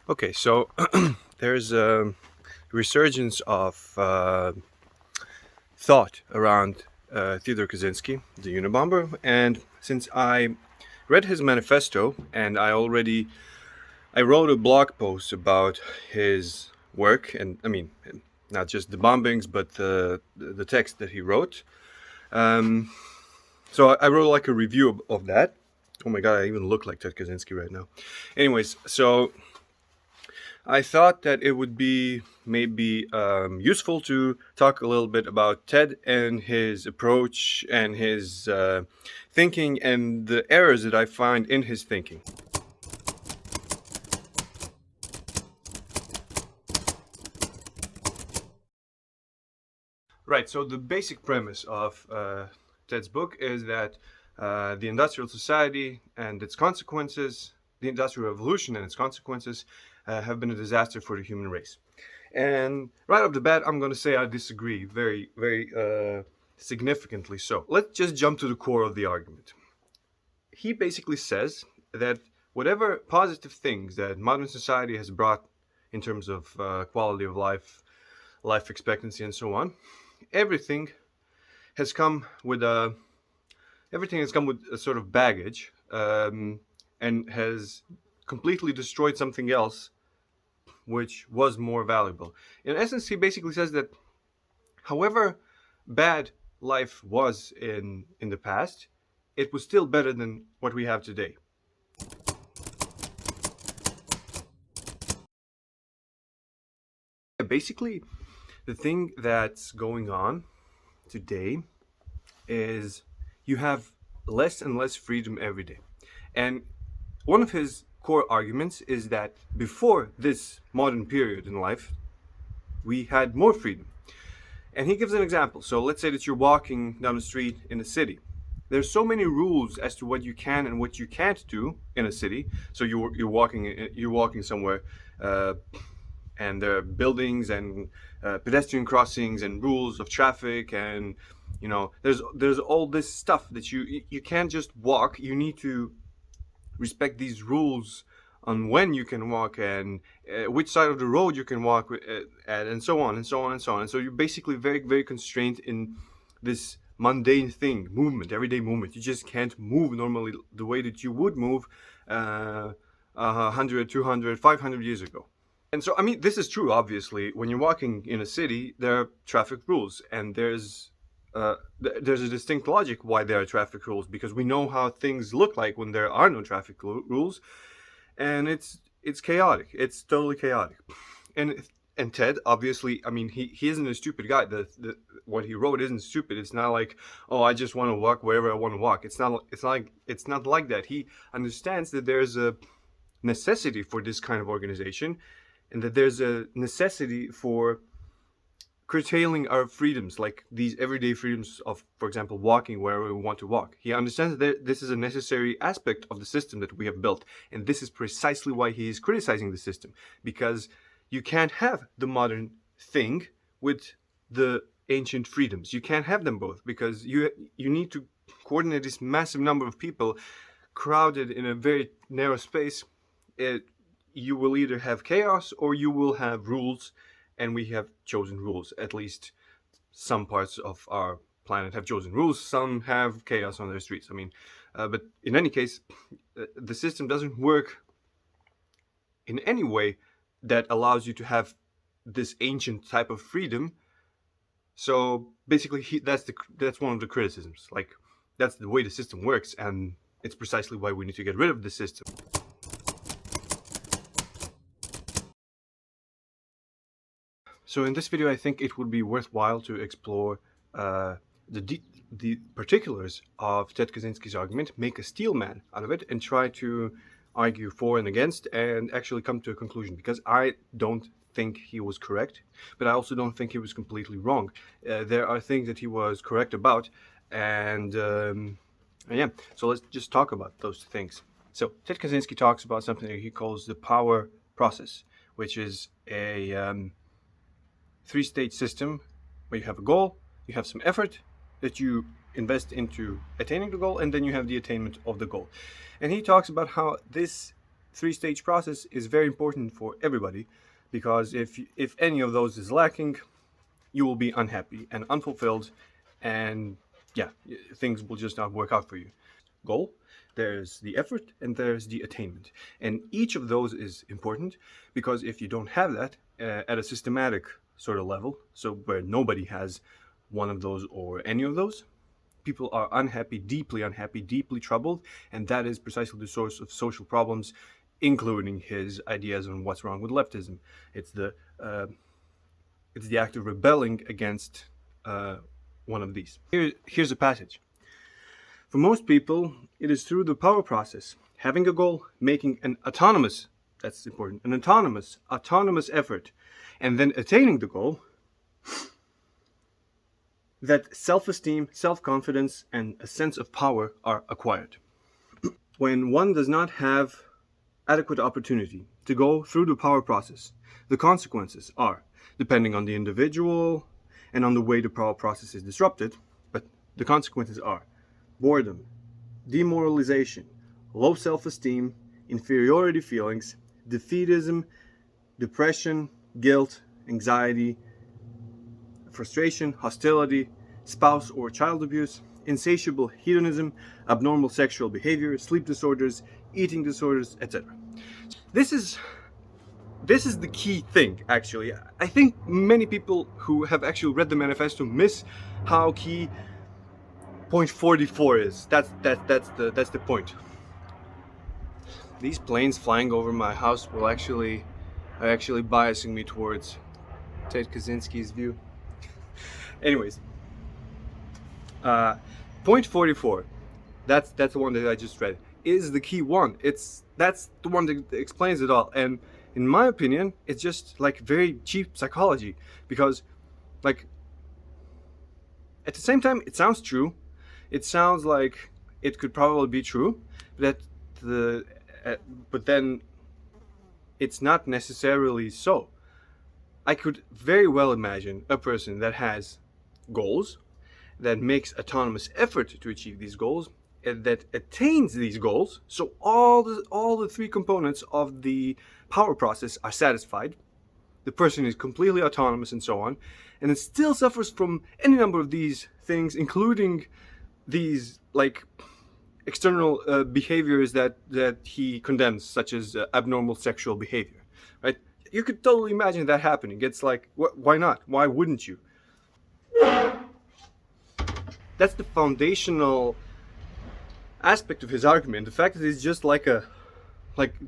Okay, so there's a resurgence of thought around Theodore Kaczynski, the Unabomber, and since I read his manifesto and I wrote a blog post about his work, and I mean not just the bombings but the text that he wrote. Um, so I wrote like a review of that. Oh my god, I even look like Ted Kaczynski right now. Anyways, so I thought that it would be maybe useful to talk a little bit about Ted and his approach and his thinking and the errors that I find in his thinking. Right, so the basic premise of Ted's book is that the industrial society and its consequences, the industrial revolution and its consequences, have been a disaster for the human race. And right off the bat, I'm going to say I disagree very, very significantly so. Let's just jump to the core of the argument. He basically says that whatever positive things that modern society has brought in terms of quality of life, life expectancy, and so on, everything has come with a sort of baggage, and has completely destroyed something else which was more valuable. In essence, he basically says that however bad life was in the past, it was still better than what we have today. Basically, the thing that's going on today is you have less and less freedom every day. And one of his core arguments is that before this modern period in life, we had more freedom. And he gives an example. So let's say that you're walking down the street in a city. There's so many rules as to what you can and what you can't do in a city. So you're walking somewhere, and there are buildings and pedestrian crossings and rules of traffic, and there's all this stuff that you can't just walk. You need to respect these rules on when you can walk and which side of the road you can walk at, and so on and so on and so on. And so you're basically very, very constrained in this mundane thing, movement, everyday movement. You just can't move normally the way that you would move 100, 200, 500 years ago. And so, I mean, this is true, obviously. When you're walking in a city, there are traffic rules, and there's a distinct logic why there are traffic rules, because we know how things look like when there are no traffic rules, and it's chaotic. It's totally chaotic. And Ted, obviously, I mean, he isn't a stupid guy. What he wrote isn't stupid. It's not like, oh, I just want to walk wherever I want to walk. It's not like that. He understands that there's a necessity for this kind of organization, and that there's a necessity for curtailing our freedoms, like these everyday freedoms of, for example, walking wherever we want to walk. He understands that this is a necessary aspect of the system that we have built, and this is precisely why he is criticizing the system, because you can't have the modern thing with the ancient freedoms. You can't have them both, because you need to coordinate this massive number of people crowded in a very narrow space. You will either have chaos or you will have rules, and we have chosen rules. At least some parts of our planet have chosen rules. Some have chaos on their streets. I mean, but in any case, the system doesn't work in any way that allows you to have this ancient type of freedom. So basically, that's one of the criticisms. Like, that's the way the system works, and it's precisely why we need to get rid of the system. So in this video, I think it would be worthwhile to explore the particulars of Ted Kaczynski's argument, make a steel man out of it, and try to argue for and against, and actually come to a conclusion. Because I don't think he was correct, but I also don't think he was completely wrong. There are things that he was correct about, and yeah. So let's just talk about those things. So Ted Kaczynski talks about something that he calls the power process, which is a three-stage system where you have a goal, you have some effort that you invest into attaining the goal, and then you have the attainment of the goal. And he talks about how this three-stage process is very important for everybody, because if any of those is lacking, you will be unhappy and unfulfilled, and yeah, things will just not work out for you. Goal, there's the effort, and there's the attainment. And each of those is important, because if you don't have that at a systematic sort of level, so where nobody has one of those or any of those, people are unhappy, deeply troubled, and that is precisely the source of social problems, including his ideas on what's wrong with leftism. It's the act of rebelling against one of these. Here's a passage. For most people, it is through the power process, having a goal, making an autonomous, that's important, an autonomous effort, and then attaining the goal, that self-esteem, self-confidence, and a sense of power are acquired. When one does not have adequate opportunity to go through the power process, the consequences are, depending on the individual and on the way the power process is disrupted, but the consequences are boredom, demoralization, low self-esteem, inferiority feelings, defeatism, depression, guilt, anxiety, frustration, hostility, spouse or child abuse, insatiable hedonism, abnormal sexual behavior, sleep disorders, eating disorders, etc. This is the key thing, actually. I think many people who have actually read the manifesto miss how key point 44 is. That's the point. These planes flying over my house are actually biasing me towards Ted Kaczynski's view. Anyways, point 44, that's the one that I just read, is the key one. That's the one that explains it all. And in my opinion, it's just like very cheap psychology, because like at the same time it sounds true. It sounds like it could probably be true, but then it's not necessarily so. I could very well imagine a person that has goals, that makes autonomous effort to achieve these goals, and that attains these goals. So all the three components of the power process are satisfied. The person is completely autonomous and so on, and it still suffers from any number of these things, including these like external behaviors that he condemns, such as abnormal sexual behavior. Right? You could totally imagine that happening. It's like, why not? Why wouldn't you? That's the foundational aspect of his argument. The fact that it's just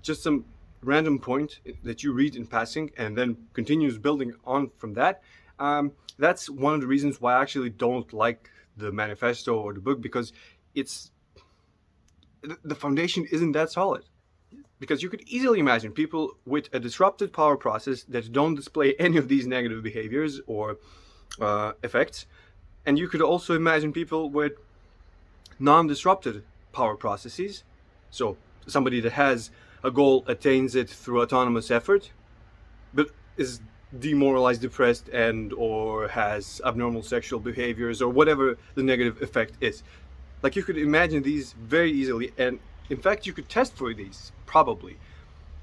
just some random point that you read in passing and then continues building on from that. That's one of the reasons why I actually don't like the manifesto or the book, because the foundation isn't that solid. Because you could easily imagine people with a disrupted power process that don't display any of these negative behaviors or effects. And you could also imagine people with non-disrupted power processes. So somebody that has a goal, attains it through autonomous effort, but is demoralized, depressed, and or has abnormal sexual behaviors or whatever the negative effect is. Like, you could imagine these very easily, and in fact you could test for these probably.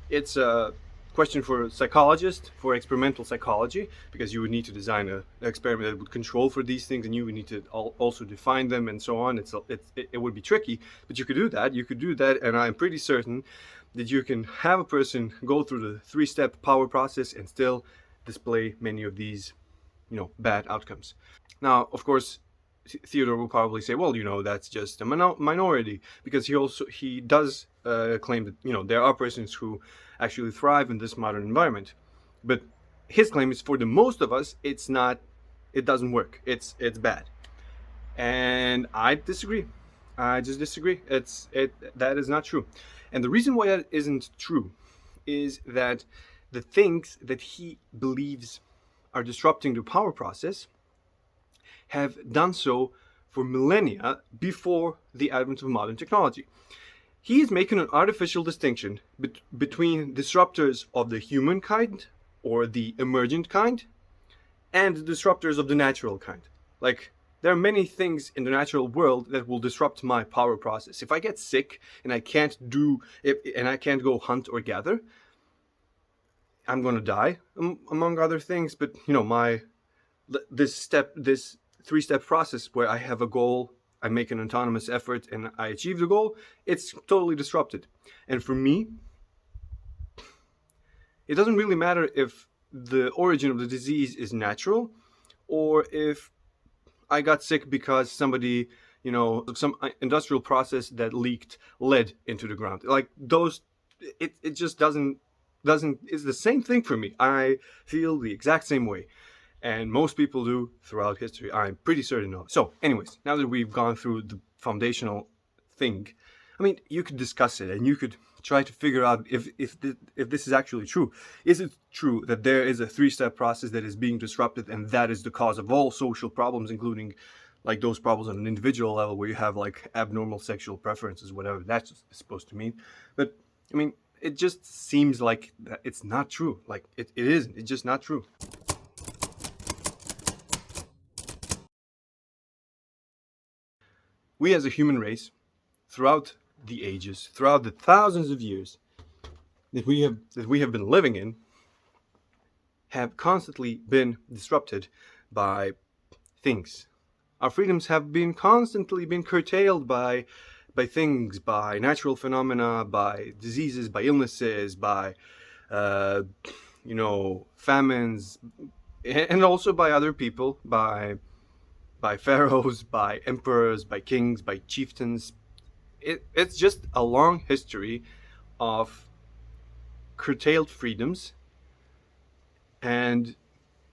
It's a question for psychologists, for experimental psychology, because you would need to design an experiment that would control for these things, and you would need to also define them and so on. It would be tricky, but you could do that, and I'm pretty certain that you can have a person go through the three-step power process and still display many of these, bad outcomes. Now, of course, Theodore will probably say, well, that's just a minority, because he does claim that, there are persons who actually thrive in this modern environment. But his claim is, for the most of us, it doesn't work. It's bad. And I disagree. I just disagree. That is not true. And the reason why that isn't true is that the things that he believes are disrupting the power process have done so for millennia before the advent of modern technology. He is making an artificial distinction between disruptors of the human kind, or the emergent kind, and disruptors of the natural kind. Like, There are many things in the natural world that will disrupt my power process. If I get sick and I can't go hunt or gather, I'm going to die, among other things. But this 3-step process where I have a goal, I make an autonomous effort, and I achieve the goal, it's totally disrupted. And for me, it doesn't really matter if the origin of the disease is natural or if I got sick because somebody, some industrial process that leaked lead into the ground. Like those, it just doesn't. It's the same thing for me. I feel the exact same way, and most people do throughout history. I'm pretty certain of. So, anyways, now that we've gone through the foundational thing, I mean, you could discuss it and you could try to figure out if this is actually true. Is it true that there is a 3-step process that is being disrupted, and that is the cause of all social problems, including like those problems on an individual level where you have like abnormal sexual preferences, whatever that's supposed to mean? But I mean, it just seems like it's not true. Like it isn't. It's just not true. We as a human race, throughout the ages, throughout the thousands of years that we have been living in, have constantly been disrupted by things. Our freedoms have been constantly been curtailed by things, by natural phenomena, by diseases, by illnesses, by famines, and also by other people, by pharaohs, by emperors, by kings, by chieftains. It's just a long history of curtailed freedoms, and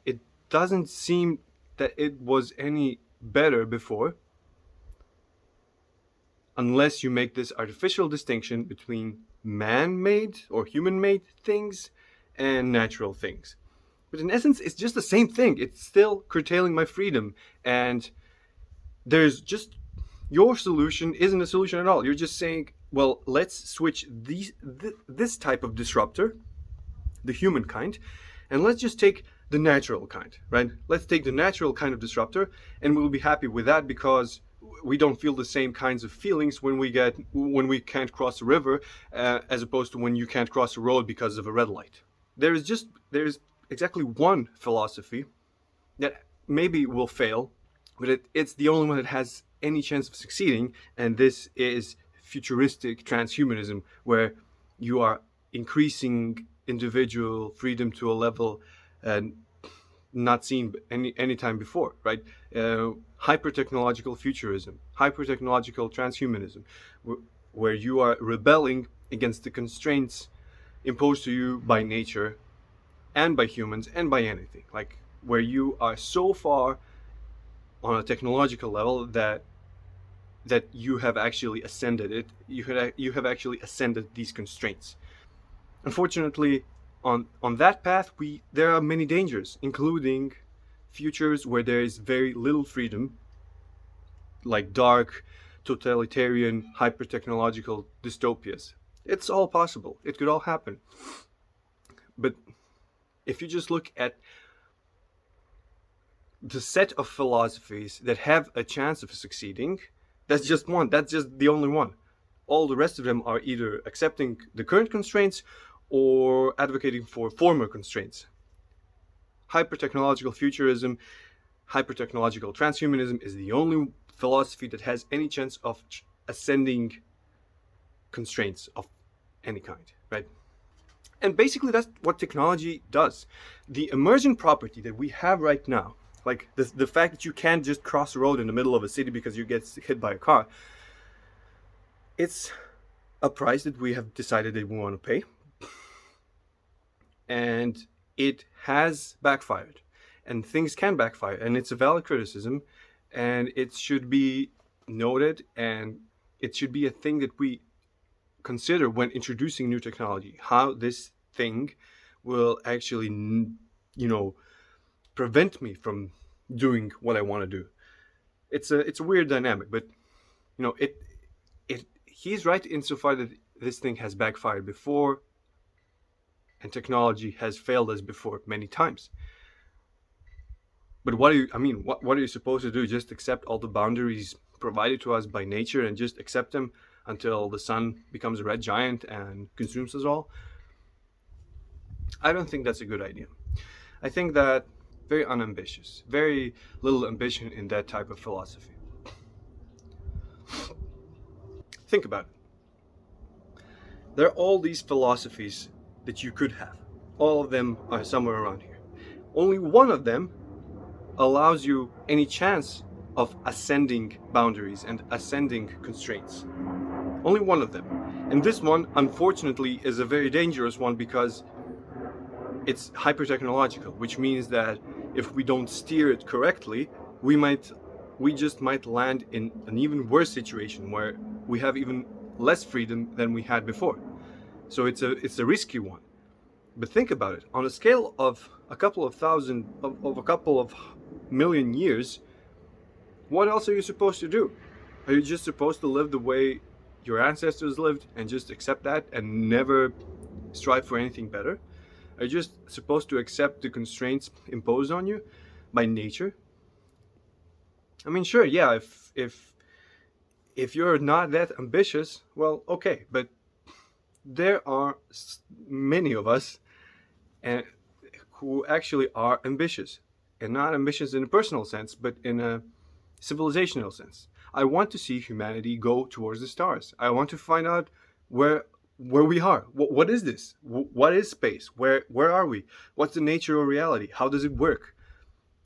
it doesn't seem that it was any better before, unless you make this artificial distinction between man-made or human-made things and natural things. But in essence, it's just the same thing. It's still curtailing my freedom, and there's just, your solution isn't a solution at all. You're just saying, well, let's switch this type of disruptor, the human kind, and let's just take the natural kind, right? Let's take the natural kind of disruptor, and we'll be happy with that because we don't feel the same kinds of feelings when we can't cross a river, as opposed to when you can't cross a road because of a red light. There's exactly one philosophy that maybe will fail, but it's the only one that has any chance of succeeding, and this is futuristic transhumanism, where you are increasing individual freedom to a level not seen any time before, right? Hyper-technological futurism, hyper-technological transhumanism, where you are rebelling against the constraints imposed to you by nature and by humans and by anything, like where you are so far on a technological level that you have actually ascended it. You have actually ascended these constraints. Unfortunately, on that path, there are many dangers, including futures where there is very little freedom, like dark, totalitarian, hyper-technological dystopias. It's all possible. It could all happen. But if you just look at the set of philosophies that have a chance of succeeding, that's just one. That's just the only one. All the rest of them are either accepting the current constraints or advocating for former constraints. Hyper-technological futurism, hyper-technological transhumanism is the only philosophy that has any chance of ascending constraints of any kind, right? And basically that's what technology does. The emergent property that we have right now, like the fact that you can't just cross a road in the middle of a city because you get hit by a car, it's a price that we have decided that we want to pay. And it has backfired. And things can backfire. And it's a valid criticism. And it should be noted. And it should be a thing that we consider when introducing new technology. How this thing will actually, prevent me from doing what I want to do. It's a weird dynamic. But, he's right insofar that this thing has backfired before. And technology has failed us before many times. But what do you, I mean, what are you supposed to do? Just accept all the boundaries provided to us by nature and just accept them until the sun becomes a red giant and consumes us all? I don't think that's a good idea. I think that very unambitious, very little ambition in that type of philosophy. Think about it. There are all these philosophies that you could have. All of them are somewhere around here. Only one of them allows you any chance of ascending boundaries and ascending constraints. Only one of them. And this one, unfortunately, is a very dangerous one because it's hyper technological, which means that if we don't steer it correctly, we just might land in an even worse situation where we have even less freedom than we had before. So it's a risky one. But think about it. On a scale of a couple of thousand of a couple of million years, what else are you supposed to do? Are you just supposed to live the way your ancestors lived and just accept that and never strive for anything better? Are you just supposed to accept the constraints imposed on you by nature? I mean, sure, yeah, if you're not that ambitious, well, okay, but there are many of us and who actually are ambitious, and not ambitious in a personal sense, but in a civilizational sense. I want to see humanity go towards the stars. I want to find out where we are. What is this? What is space? Where are we? What's the nature of reality? How does it work?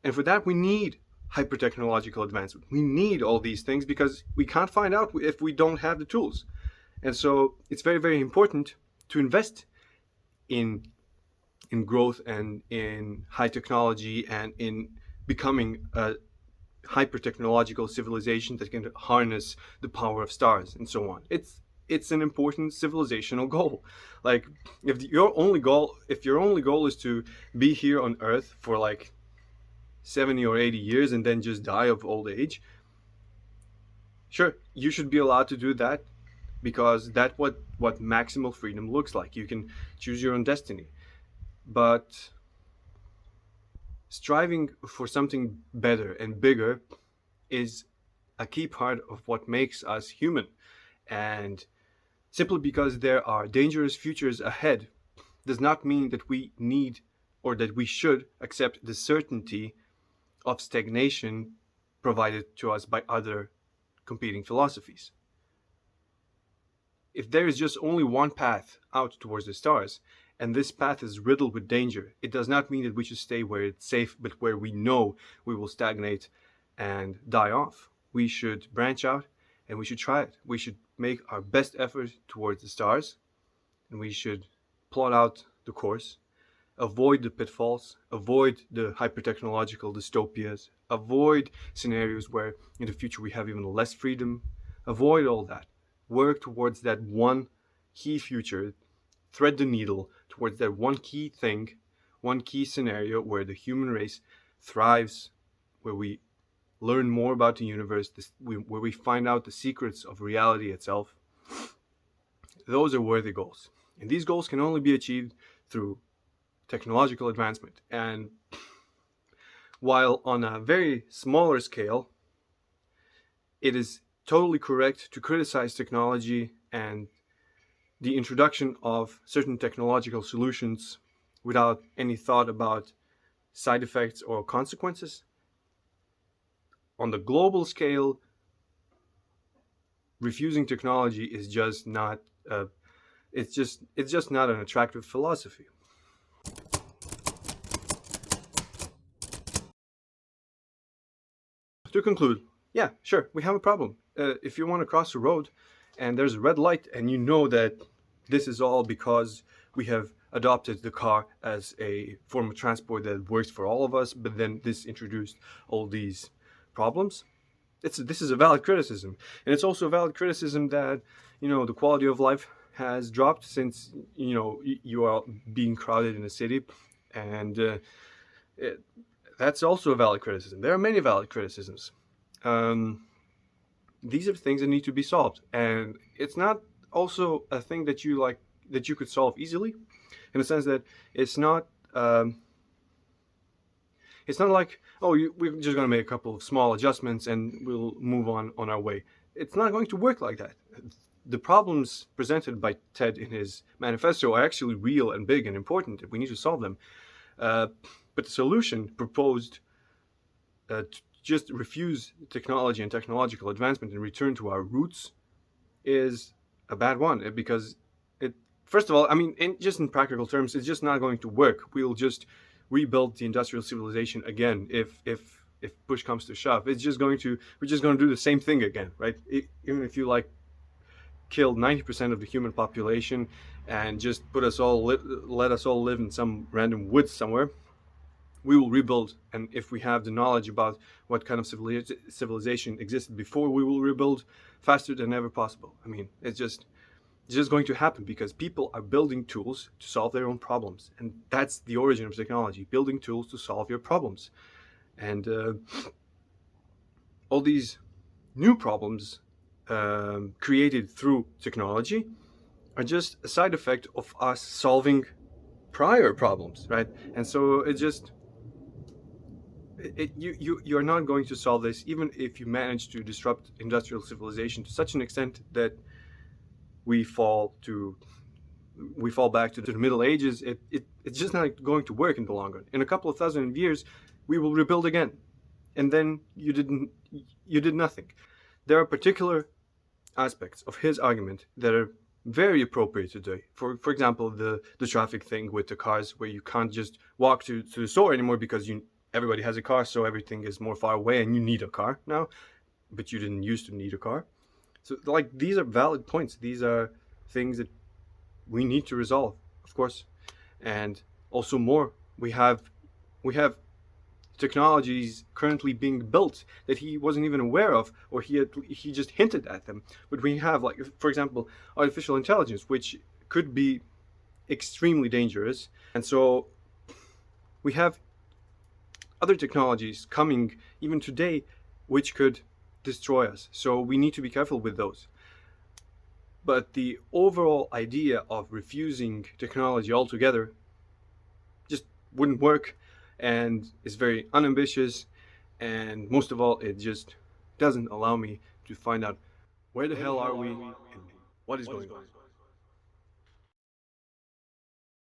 And for that, we need hyper technological advancement. We need all these things because we can't find out if we don't have the tools. And so it's very, very important to invest in growth and in high technology and in becoming a hyper technological civilization that can harness the power of stars and so on. It's an important civilizational goal. Like if your only goal is to be here on Earth for like 70 or 80 years and then just die of old age, sure, you should be allowed to do that because that's what maximal freedom looks like. You can choose your own destiny. But striving for something better and bigger is a key part of what makes us human. And simply because there are dangerous futures ahead does not mean that we need or that we should accept the certainty of stagnation provided to us by other competing philosophies. If there is just only one path out towards the stars, and this path is riddled with danger, it does not mean that we should stay where it's safe, but where we know we will stagnate and die off. We should branch out and we should try it. We should make our best effort towards the stars, and we should plot out the course, avoid the pitfalls, avoid the hyper-technological dystopias, avoid scenarios where in the future we have even less freedom, avoid all that. Work towards that one key future, thread the needle towards that one key thing, one key scenario where the human race thrives, where we learn more about the universe, where we find out the secrets of reality itself. Those are worthy goals. And these goals can only be achieved through technological advancement. And while on a very smaller scale, it is totally correct to criticize technology and the introduction of certain technological solutions without any thought about side effects or consequences. On the global scale, refusing technology is just not it's just not an attractive philosophy. To conclude, yeah, sure, we have a problem. If you want to cross the road and there's a red light and you know that this is all because we have adopted the car as a form of transport that works for all of us, but then this introduced all these problems. This is a valid criticism, and it's also a valid criticism that the quality of life has dropped since you are being crowded in a city, and that's also a valid criticism. There are many valid criticisms. These are things that need to be solved, and it's not also a thing that you could solve easily, in the sense that it's not It's not like, oh, we're just going to make a couple of small adjustments and we'll move on our way. It's not going to work like that. The problems presented by Ted in his manifesto are actually real and big and important, and we need to solve them. But the solution proposed to just refuse technology and technological advancement and return to our roots is a bad one, because it, first of all, I mean, just in practical terms, it's just not going to work. We'll just rebuild the industrial civilization again if push comes to shove. We're just going to do the same thing again, right? Even if you like kill 90% of the human population and just let us all live in some random woods somewhere, we will rebuild. And if we have the knowledge about what kind of civilization existed before, we will rebuild faster than ever possible. I mean, it's just going to happen because people are building tools to solve their own problems, and that's the origin of technology: building tools to solve your problems. And all these new problems created through technology are just a side effect of us solving prior problems, right? And so it just you're not going to solve this even if you manage to disrupt industrial civilization to such an extent that we fall back to the Middle Ages. It's just not going to work in the long run. In a couple of thousand years, we will rebuild again, and then you did nothing. There are particular aspects of his argument that are very appropriate today. For example, the traffic thing with the cars, where you can't just walk to the store anymore because everybody has a car, so everything is more far away, and you need a car now, but you didn't used to need a car. So, like, these are valid points. These are things that we need to resolve, of course, and also more. We have technologies currently being built that he wasn't even aware of, or he just hinted at them. But we have, like, for example, artificial intelligence, which could be extremely dangerous, and so we have other technologies coming even today which could destroy us. So we need to be careful with those. But the overall idea of refusing technology altogether just wouldn't work, and is very unambitious, and most of all, it just doesn't allow me to find out where the hell are we and what is going on.